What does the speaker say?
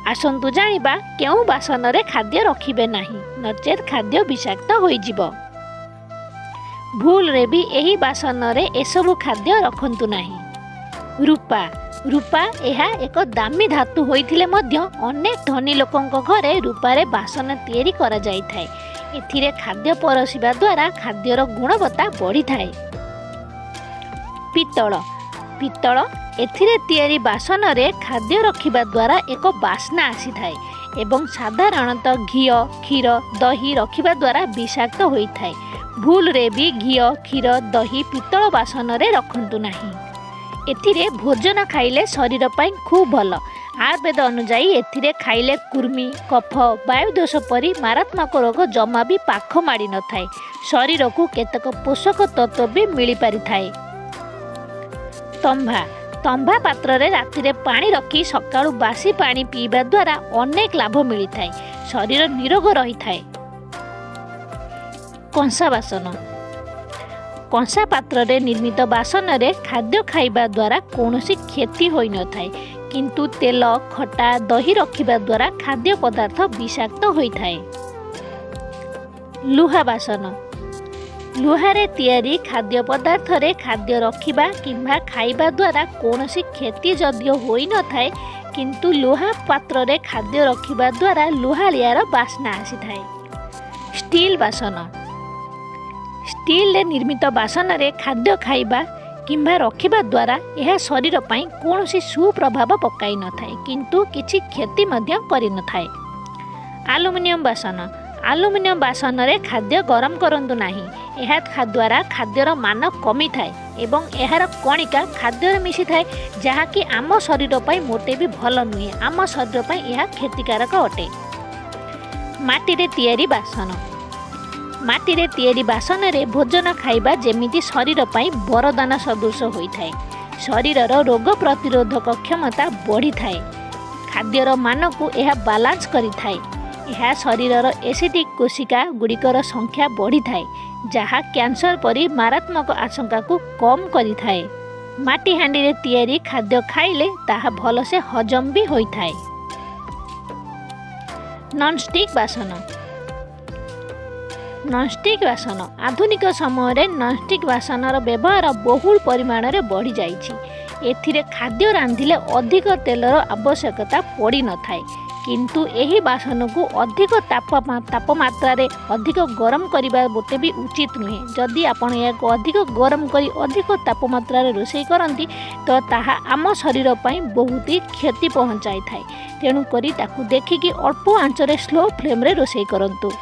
आसन्तु जानिबा केउं बासन रे खाद्य रखिबे नाही नचेत खाद्य विषाक्त होइजिब। भूल रे भी एही बासन रे एसबु खाद्य रखंतु नाही। रूपा रूपा यह एक दामी धातु होइथिले मध्य अनेक धनी लोकंक घरे रूपारे बासन तैयारी करा जाई थाए। एथिरे खाद्य परसिबा द्वारा खाद्यर गुणवत्ता बढ़ी थाए। पित्तल पित्तल एथिरे तैयारी बासन रे खाद्य रखिबा द्वारा एक बास्ना आसी थाए एवं साधारणतः घी क्षीर दही रखिबा द्वारा विषाक्त होई थाए। भूल रे भी घी क्षीर दही पित्तल बासन रे रखंतु नाही। एथिरे भोजन खाइले शरीर पाई खूब भल। आयुर्वेद अनुजाई एथिरे खाइले कुर्मी कफ वायुदोष परी मारात्मक रोग जमा भी पाख माड़ी न थाए। शरीर को केतक पोषक तत्व भी मिली पारि थाए। तंभा तंभा पात्र रे रातिरे पानी रखी सकाळु बासी पानी पीबा द्वारा अनेक लाभ मिली थाए। शरीर निरोग रही थाए। कंसा बासन कंसा पात्र रे निर्मित बासन रे खाद्य खाइबा द्वारा कौनसी क्षति होई न थाए किंतु तेल खटा दही रखिबा द्वारा खाद्य पदार्थ विषाक्त होई थाए। लुहा बासन लुहारे तैयारी खाद्य पदार्थ रे खाद्य रखिबा किंबा खाइबा द्वारा कौनसी क्षति जदियो होई न थाए किंतु लुहा पात्र रे खाद्य रखिबा द्वारा लुहालियार बास्ना आसी थाए। स्टील बासन स्टील रे निर्मित बासन रे खाद्य खाइबा किंबा रखिबा द्वारा यह शरीर पाई कौनसी सुप्रभाव पकाई न थाए किंतु किछि क्षति मध्य करि न थाए। आलुमिनियम बासन आलुमिनियम बासन रे खाद्य गरम करंतु नाही। एहा द्वारा खाद्यर मान कमी थाए एवं एहार कणिका खाद्य मिसी थाए जहाँकि आम शरीर पाई मोटे भी भल नुहे। आम शरीर पाई यह क्षतिकारक अटे। माटी रे तैयारी बासन माटी रे तैयारी बासन रे भोजन खाइबा जेमिति शरीर पाई वरदान सदृश होई थाए। शरीरर रोग प्रतिरोधक क्षमता बढ़ी थाए। खाद्यर मान को यह बालांस करि थाए। यह शरीरर एसिडिक कोशिका गुड़िकर संख्या बढ़ी थाए जहाँ कैंसर परी मारात्मक आशंका को कम करि थाए। माटी हांडी रे तैयारी खाद्य खाइले ताहा भल से हजम भी होई थाए। नॉनस्टिक बासन नॉनस्टिक बासन आधुनिक समय रे नॉनस्टिक बासनर व्यवहार बहुल परिमाण रे बढ़ी जाइछि। एथिरे खाद्य रांधिले अधिक तेलर आवश्यकता पड़ी न थाए किंतु एही बासन को अधिक तापमात्रा रे अधिक गरम करिबा बोटे भी उचित नुहे। जदि आपण याको अधिक गरम करी अधिक तापमात्रा रे रोषेई करंती तो ताहा आम शरीर पाई बहुत ही क्षति पहुंचाई थाए। तेणु करी ताकू देखिकी अल्प आंच रे स्लो फ्लेम रे रोषेई करंतु।